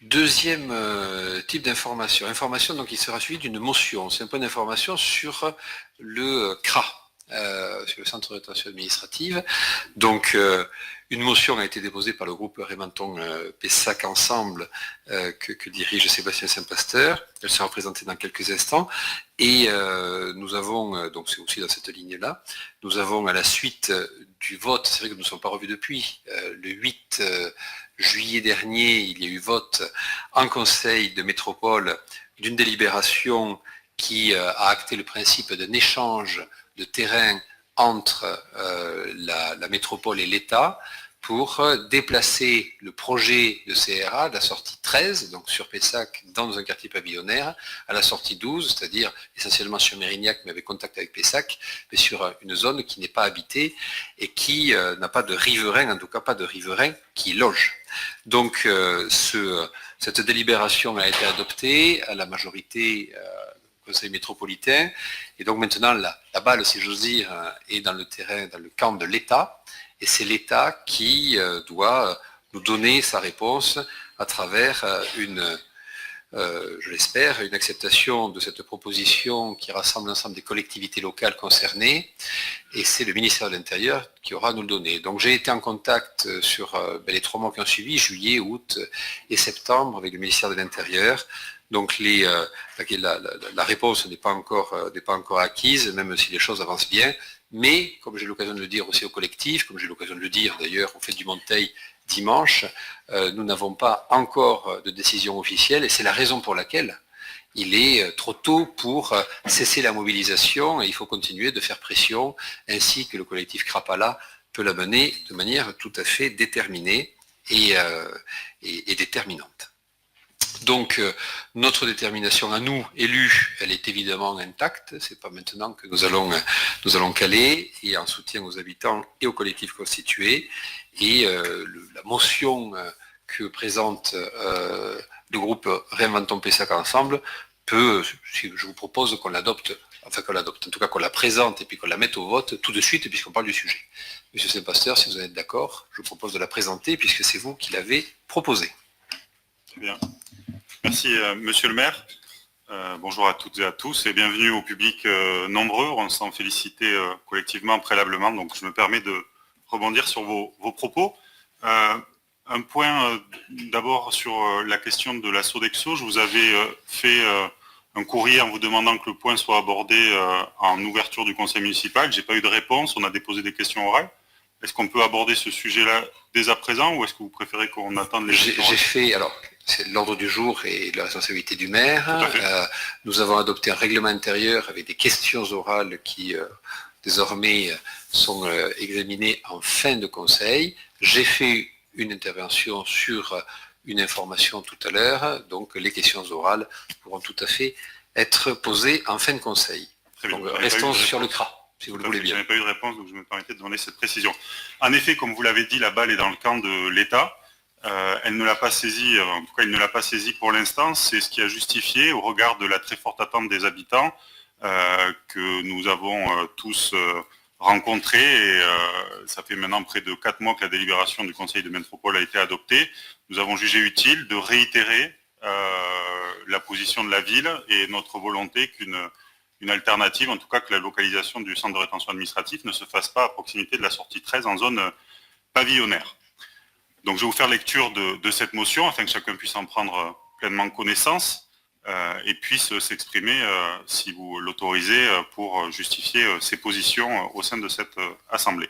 Deuxième type d'information. Information donc, qui sera suivie d'une motion. C'est un point d'information sur le CRA, sur le Centre de rétention administrative. Donc, une motion a été déposée par le groupe Rementon-Pessac Ensemble que dirige Sébastien Saint-Pasteur. Elle sera présentée dans quelques instants. Et nous avons, donc c'est aussi dans cette ligne-là, nous avons à la suite du vote, c'est vrai que nous ne sommes pas revus depuis, le 8 juillet dernier, il y a eu vote en conseil de métropole d'une délibération qui a acté le principe d'un échange de terrain entre la métropole et l'État pour déplacer le projet de CRA de la sortie 13, donc sur Pessac, dans un quartier pavillonnaire, à la sortie 12, c'est-à-dire essentiellement sur Mérignac, mais avec contact avec Pessac, mais sur une zone qui n'est pas habitée et qui n'a pas de riverains, en tout cas pas de riverains qui logent. Donc cette délibération a été adoptée à la majorité Conseil métropolitain, et donc maintenant la balle, si j'ose dire, est dans le terrain, dans le camp de l'État, et c'est l'État qui doit nous donner sa réponse à travers je l'espère, une acceptation de cette proposition qui rassemble l'ensemble des collectivités locales concernées, et c'est le ministère de l'Intérieur qui aura à nous le donner. Donc j'ai été en contact sur les 3 mois qui ont suivi, juillet, août et septembre, avec le ministère de l'Intérieur. Donc la réponse n'est pas encore acquise, même si les choses avancent bien, mais comme j'ai l'occasion de le dire aussi au collectif, comme j'ai l'occasion de le dire d'ailleurs au Fête du Monteil dimanche, nous n'avons pas encore de décision officielle, et c'est la raison pour laquelle il est trop tôt pour cesser la mobilisation, et il faut continuer de faire pression, ainsi que le collectif Crapala peut la mener de manière tout à fait déterminée et déterminante. Donc notre détermination à nous, élus, elle est évidemment intacte. C'est pas maintenant que nous allons caler, et en soutien aux habitants et aux collectifs constitués. Et la motion que présente le groupe Réinventons Pessac Ensemble je vous propose qu'on l'adopte, en tout cas qu'on la présente et puis qu'on la mette au vote tout de suite, puisqu'on parle du sujet. Monsieur Saint-Pasteur, si vous êtes d'accord, je vous propose de la présenter, puisque c'est vous qui l'avez proposée. Très bien. Merci, monsieur le maire. Bonjour à toutes et à tous, et bienvenue au public nombreux. On s'en félicite collectivement, préalablement, donc je me permets de rebondir sur vos propos. Un point d'abord sur la question de la Sodexo. Je vous avais fait un courrier en vous demandant que le point soit abordé en ouverture du conseil municipal. J'ai pas eu de réponse, on a déposé des questions orales. Est-ce qu'on peut aborder ce sujet-là dès à présent, ou est-ce que vous préférez qu'on attende les questions orales ? J'ai fait, alors, c'est l'ordre du jour et la responsabilité du maire. Nous avons adopté un règlement intérieur avec des questions orales qui désormais sont examinées en fin de conseil. J'ai fait une intervention sur une information tout à l'heure, donc les questions orales pourront tout à fait être posées en fin de conseil. Donc restons sur le CRA, si vous le voulez bien. Je n'avais pas eu de réponse, donc je me permettais de demander cette précision. En effet, comme vous l'avez dit, la balle est dans le camp de l'État. Elle ne l'a pas saisie, en tout cas il ne l'a pas saisie pour l'instant. C'est ce qui a justifié, au regard de la très forte attente des habitants, que nous avons tous rencontré, et ça fait maintenant près de 4 mois que la délibération du Conseil de métropole a été adoptée. Nous avons jugé utile de réitérer la position de la ville et notre volonté qu'une alternative, en tout cas que la localisation du centre de rétention administrative ne se fasse pas à proximité de la sortie 13 en zone pavillonnaire. Donc je vais vous faire lecture de cette motion afin que chacun puisse en prendre pleinement connaissance et puisse s'exprimer, si vous l'autorisez, pour justifier ses positions au sein de cette assemblée.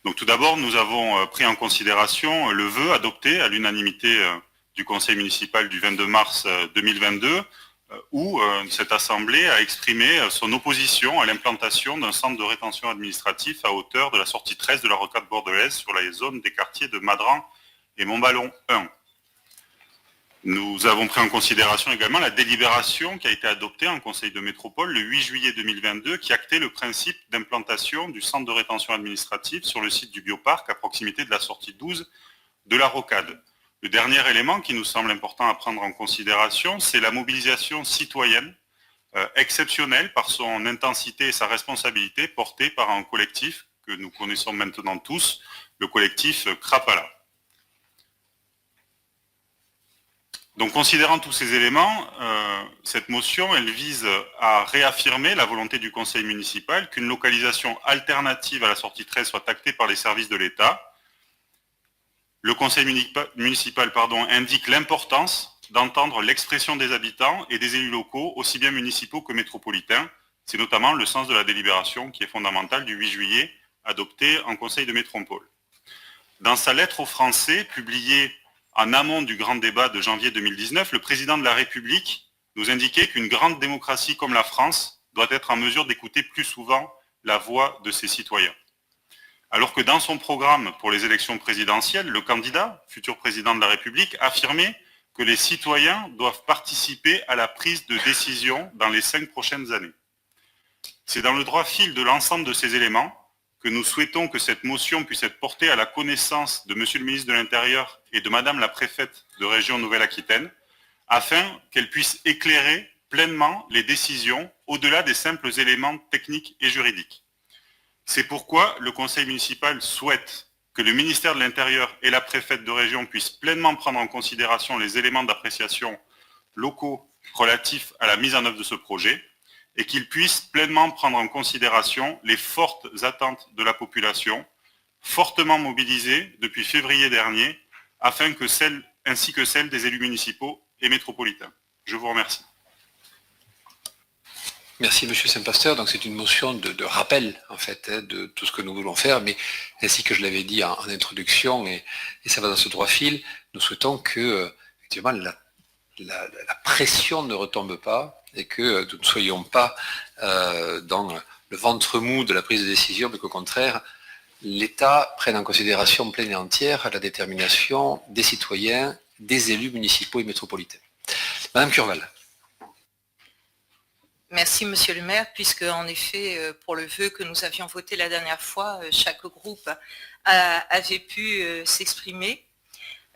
Donc tout d'abord, nous avons pris en considération le vœu adopté à l'unanimité du conseil municipal du 22 mars 2022, où cette assemblée a exprimé son opposition à l'implantation d'un centre de rétention administratif à hauteur de la sortie 13 de la rocade bordelaise sur la zone des quartiers de Madran et Montballon 1. Nous avons pris en considération également la délibération qui a été adoptée en conseil de métropole le 8 juillet 2022, qui actait le principe d'implantation du centre de rétention administrative sur le site du bioparc à proximité de la sortie 12 de la rocade. Le dernier élément qui nous semble important à prendre en considération, c'est la mobilisation citoyenne exceptionnelle par son intensité et sa responsabilité, portée par un collectif que nous connaissons maintenant tous, le collectif Crapala. Donc, considérant tous ces éléments, cette motion, elle vise à réaffirmer la volonté du conseil municipal qu'une localisation alternative à la sortie 13 soit actée par les services de l'État. Le conseil municipal indique l'importance d'entendre l'expression des habitants et des élus locaux, aussi bien municipaux que métropolitains. C'est notamment le sens de la délibération qui est fondamentale du 8 juillet, adoptée en conseil de métropole. Dans sa lettre aux Français, publiée en amont du grand débat de janvier 2019, le président de la République nous indiquait qu'une grande démocratie comme la France doit être en mesure d'écouter plus souvent la voix de ses citoyens. Alors que dans son programme pour les élections présidentielles, le candidat, futur président de la République, affirmait que les citoyens doivent participer à la prise de décision dans les 5 prochaines années. C'est dans le droit fil de l'ensemble de ces éléments que nous souhaitons que cette motion puisse être portée à la connaissance de Monsieur le ministre de l'Intérieur et de Madame la préfète de région Nouvelle-Aquitaine, afin qu'elle puisse éclairer pleinement les décisions au-delà des simples éléments techniques et juridiques. C'est pourquoi le conseil municipal souhaite que le ministère de l'Intérieur et la préfète de région puissent pleinement prendre en considération les éléments d'appréciation locaux relatifs à la mise en œuvre de ce projet et qu'ils puissent pleinement prendre en considération les fortes attentes de la population, fortement mobilisées depuis février dernier, ainsi que celles des élus municipaux et métropolitains. Je vous remercie. Merci Monsieur Saint-Pasteur. Donc c'est une motion de rappel en fait de tout ce que nous voulons faire, mais ainsi que je l'avais dit en introduction, et ça va dans ce droit fil, nous souhaitons que effectivement la pression ne retombe pas et que nous ne soyons pas dans le ventre mou de la prise de décision, mais qu'au contraire, l'État prenne en considération pleine et entière la détermination des citoyens, des élus municipaux et métropolitains. Madame Curval. Merci Monsieur le maire, puisque en effet, pour le vœu que nous avions voté la dernière fois, chaque groupe avait pu s'exprimer.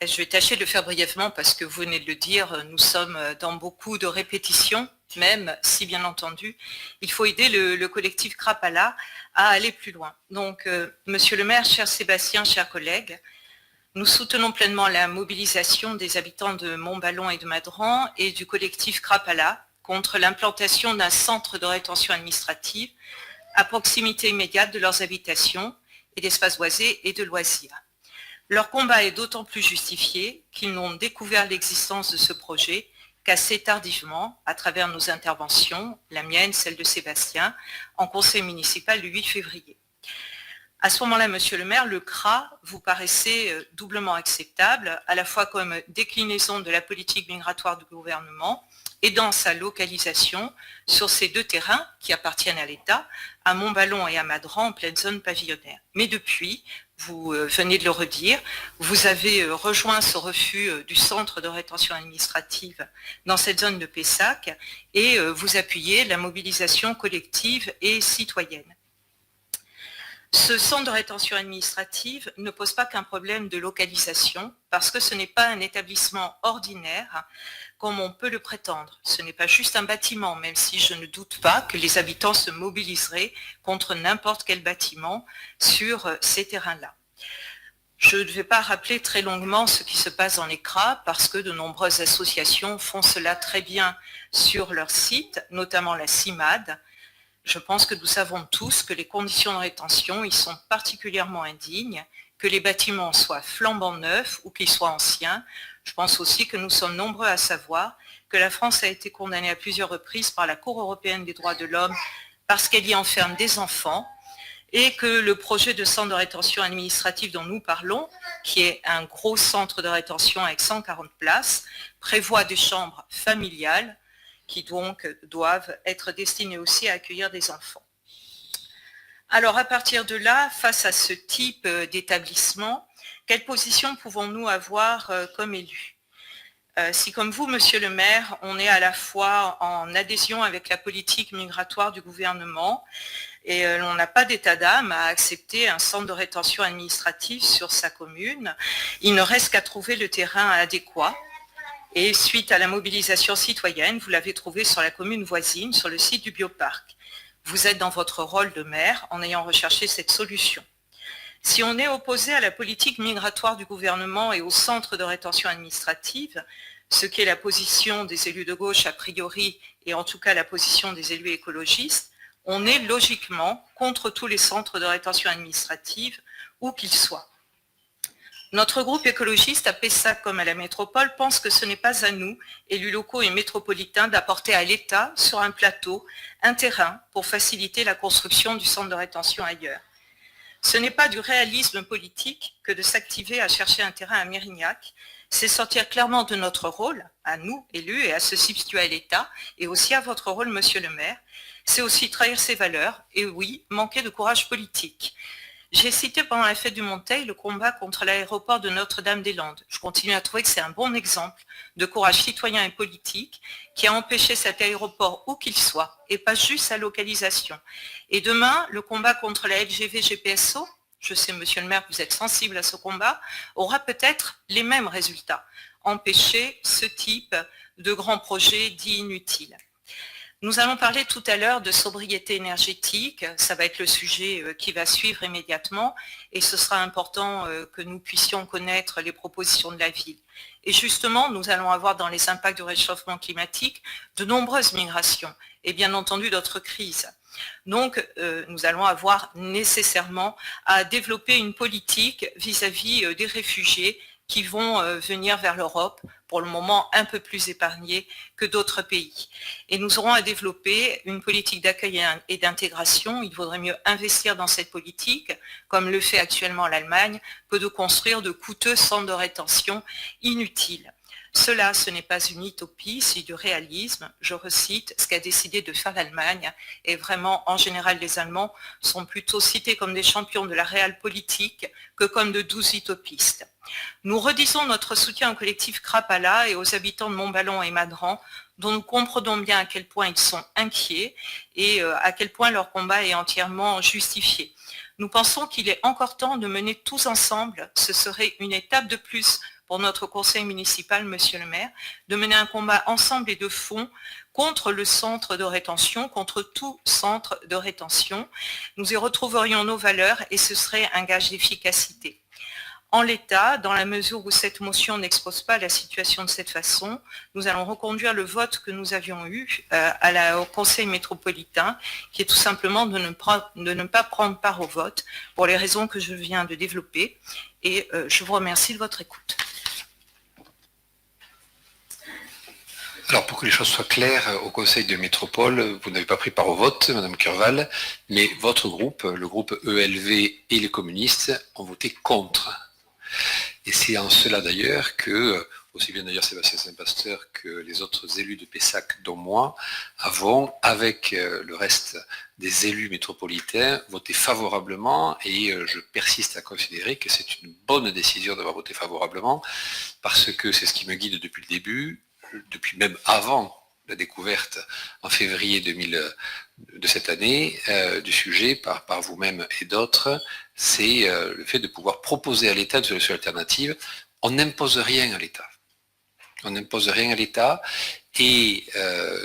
Je vais tâcher de le faire brièvement parce que vous venez de le dire, nous sommes dans beaucoup de répétitions, même si bien entendu, il faut aider le collectif Crapala à aller plus loin. Donc, Monsieur le maire, cher Sébastien, chers collègues, nous soutenons pleinement la mobilisation des habitants de Montballon et de Madran et du collectif Crapala contre l'implantation d'un centre de rétention administrative à proximité immédiate de leurs habitations et d'espaces boisés et de loisirs. Leur combat est d'autant plus justifié qu'ils n'ont découvert l'existence de ce projet qu'assez tardivement, à travers nos interventions, la mienne, celle de Sébastien, en conseil municipal le 8 février. À ce moment-là, Monsieur le maire, le CRA vous paraissait doublement acceptable, à la fois comme déclinaison de la politique migratoire du gouvernement et dans sa localisation sur ces deux terrains qui appartiennent à l'État, à Montballon et à Madran, en pleine zone pavillonnaire. Mais depuis, vous venez de le redire, vous avez rejoint ce refus du centre de rétention administrative dans cette zone de Pessac et vous appuyez la mobilisation collective et citoyenne. Ce centre de rétention administrative ne pose pas qu'un problème de localisation parce que ce n'est pas un établissement ordinaire comme on peut le prétendre. Ce n'est pas juste un bâtiment, même si je ne doute pas que les habitants se mobiliseraient contre n'importe quel bâtiment sur ces terrains-là. Je ne vais pas rappeler très longuement ce qui se passe dans les CRA parce que de nombreuses associations font cela très bien sur leur site, notamment la CIMAD. Je pense que nous savons tous que les conditions de rétention y sont particulièrement indignes, que les bâtiments soient flambant neufs ou qu'ils soient anciens. Je pense aussi que nous sommes nombreux à savoir que la France a été condamnée à plusieurs reprises par la Cour européenne des droits de l'homme parce qu'elle y enferme des enfants et que le projet de centre de rétention administrative dont nous parlons, qui est un gros centre de rétention avec 140 places, prévoit des chambres familiales qui donc doivent être destinées aussi à accueillir des enfants. Alors à partir de là, face à ce type d'établissement, quelle position pouvons-nous avoir comme élus ? Si comme vous, Monsieur le maire, on est à la fois en adhésion avec la politique migratoire du gouvernement et on n'a pas d'état d'âme à accepter un centre de rétention administrative sur sa commune, il ne reste qu'à trouver le terrain adéquat. Et suite à la mobilisation citoyenne, vous l'avez trouvé sur la commune voisine, sur le site du bioparc. Vous êtes dans votre rôle de maire en ayant recherché cette solution. Si on est opposé à la politique migratoire du gouvernement et au centre de rétention administrative, ce qui est la position des élus de gauche a priori, et en tout cas la position des élus écologistes, on est logiquement contre tous les centres de rétention administrative, où qu'ils soient. Notre groupe écologiste, à Pessac comme à la métropole, pense que ce n'est pas à nous, élus locaux et métropolitains, d'apporter à l'État, sur un plateau, un terrain pour faciliter la construction du centre de rétention ailleurs. Ce n'est pas du réalisme politique que de s'activer à chercher un terrain à Mérignac, c'est sortir clairement de notre rôle, à nous, élus, et à se substituer à l'État, et aussi à votre rôle, monsieur le maire. C'est aussi trahir ses valeurs, et oui, manquer de courage politique. J'ai cité pendant la fête du Monteil le combat contre l'aéroport de Notre-Dame-des-Landes. Je continue à trouver que c'est un bon exemple de courage citoyen et politique qui a empêché cet aéroport où qu'il soit, et pas juste sa localisation. Et demain, le combat contre la LGV GPSO, je sais, monsieur le maire, que vous êtes sensible à ce combat, aura peut-être les mêmes résultats. Empêcher ce type de grands projets dits inutiles. Nous allons parler tout à l'heure de sobriété énergétique, ça va être le sujet qui va suivre immédiatement et ce sera important que nous puissions connaître les propositions de la ville. Et justement, nous allons avoir dans les impacts du réchauffement climatique de nombreuses migrations et bien entendu d'autres crises. Donc, nous allons avoir nécessairement à développer une politique vis-à-vis des réfugiés qui vont venir vers l'Europe, pour le moment un peu plus épargnés que d'autres pays. Et nous aurons à développer une politique d'accueil et d'intégration. Il vaudrait mieux investir dans cette politique, comme le fait actuellement l'Allemagne, que de construire de coûteux centres de rétention inutiles. Cela, ce n'est pas une utopie, c'est du réalisme. Je recite ce qu'a décidé de faire l'Allemagne. Et vraiment, en général, les Allemands sont plutôt cités comme des champions de la réelle politique que comme de doux utopistes. Nous redisons notre soutien au collectif Crapala et aux habitants de Montballon et Madran, dont nous comprenons bien à quel point ils sont inquiets et à quel point leur combat est entièrement justifié. Nous pensons qu'il est encore temps de mener tous ensemble, ce serait une étape de plus pour notre conseil municipal, monsieur le maire, de mener un combat ensemble et de fond contre le centre de rétention, contre tout centre de rétention. Nous y retrouverions nos valeurs et ce serait un gage d'efficacité. En l'état, dans la mesure où cette motion n'expose pas la situation de cette façon, nous allons reconduire le vote que nous avions eu au Conseil métropolitain, qui est tout simplement de ne pas prendre part au vote, pour les raisons que je viens de développer. Et je vous remercie de votre écoute. Alors, pour que les choses soient claires, au Conseil de métropole, vous n'avez pas pris part au vote, Madame Curval, mais votre groupe, le groupe ELV et les communistes, ont voté contre. Et c'est en cela d'ailleurs que, aussi bien d'ailleurs Sébastien Saint-Pasteur que les autres élus de Pessac, dont moi, avons, avec le reste des élus métropolitains, voté favorablement, et je persiste à considérer que c'est une bonne décision d'avoir voté favorablement, parce que c'est ce qui me guide depuis le début, depuis même avant la découverte en février de cette année du sujet par vous-même et d'autres, c'est le fait de pouvoir proposer à l'État une solution alternative. On n'impose rien à l'État. On n'impose rien à l'État et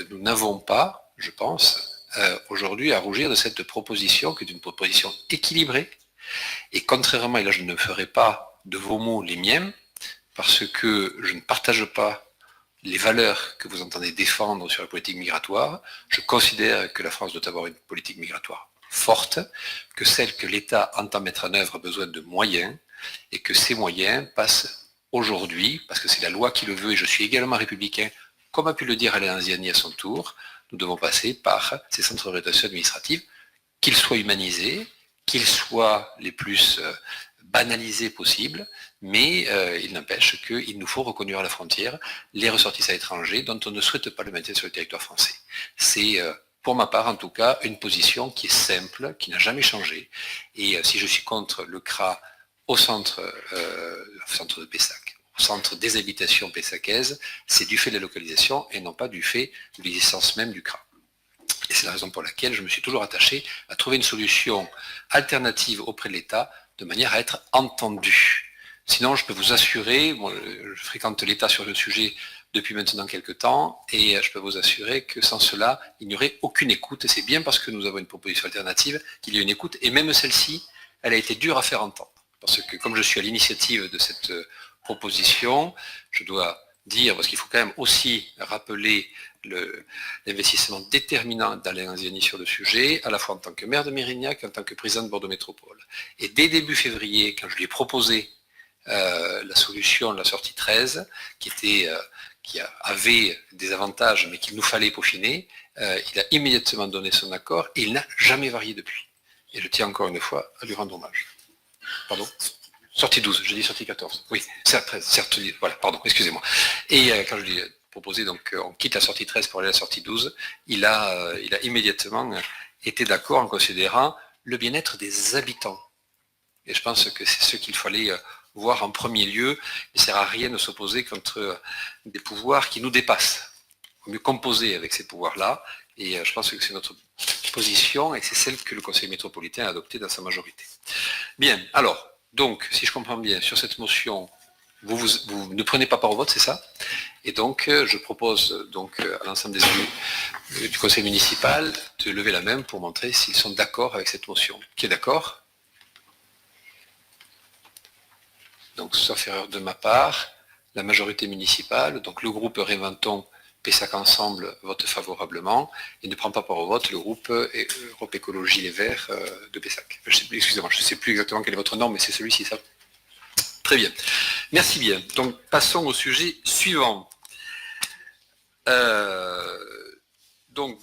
nous n'avons pas, je pense, aujourd'hui à rougir de cette proposition qui est une proposition équilibrée. Et contrairement, et là je ne ferai pas de vos mots les miens, parce que je ne partage pas les valeurs que vous entendez défendre sur la politique migratoire. Je considère que la France doit avoir une politique migratoire forte, que celle que l'État entend mettre en œuvre a besoin de moyens, et que ces moyens passent aujourd'hui, parce que c'est la loi qui le veut, et je suis également républicain, comme a pu le dire Alain Ziani à son tour, nous devons passer par ces centres de rétention administrative, qu'ils soient humanisés, qu'ils soient les plus banalisés possibles, mais il n'empêche qu'il nous faut reconduire à la frontière les ressortissants étrangers dont on ne souhaite pas le maintien sur le territoire français. C'est, pour ma part en tout cas, une position qui est simple, qui n'a jamais changé, et si je suis contre le CRA au centre de Pessac, au centre des habitations pessacaises, c'est du fait de la localisation et non pas du fait de l'existence même du CRA. Et c'est la raison pour laquelle je me suis toujours attaché à trouver une solution alternative auprès de l'État de manière à être entendu. Sinon, je peux vous assurer, je fréquente l'État sur le sujet depuis maintenant quelques temps, et je peux vous assurer que sans cela, il n'y aurait aucune écoute, et c'est bien parce que nous avons une proposition alternative qu'il y a une écoute, et même celle-ci, elle a été dure à faire entendre. Parce que comme je suis à l'initiative de cette proposition, je dois dire, parce qu'il faut quand même aussi rappeler l'investissement déterminant d'Alain Anziani sur le sujet, à la fois en tant que maire de Mérignac et en tant que président de Bordeaux Métropole. Et dès début février, quand je lui ai proposé la solution de la sortie 13, qui avait des avantages, mais qu'il nous fallait peaufiner, il a immédiatement donné son accord et il n'a jamais varié depuis. Et je tiens encore une fois à lui rendre hommage. Pardon ? Sortie 12, je dis sortie 14. Oui, certes 13, certes, voilà, pardon, excusez-moi. Et quand je lui ai proposé, donc, on quitte la sortie 13 pour aller à la sortie 12, il a immédiatement été d'accord en considérant le bien-être des habitants. Et je pense que c'est ce qu'il fallait voir en premier lieu. Il ne sert à rien de s'opposer contre des pouvoirs qui nous dépassent. Il faut mieux composer avec ces pouvoirs-là. Et je pense que c'est notre position et c'est celle que le Conseil métropolitain a adoptée dans sa majorité. Bien, alors, donc, si je comprends bien, sur cette motion, vous ne prenez pas part au vote, c'est ça? Et donc, je propose donc à l'ensemble des élus du Conseil municipal de lever la main pour montrer s'ils sont d'accord avec cette motion. Qui est d'accord? Donc, sauf erreur de ma part, la majorité municipale, donc le groupe Réinventons Pessac Ensemble vote favorablement et ne prend pas part au vote le groupe Europe Écologie Les Verts de Pessac. Excusez-moi, je ne sais plus exactement quel est votre nom, mais c'est celui-ci, ça. Très bien. Merci bien. Donc, passons au sujet suivant. Donc,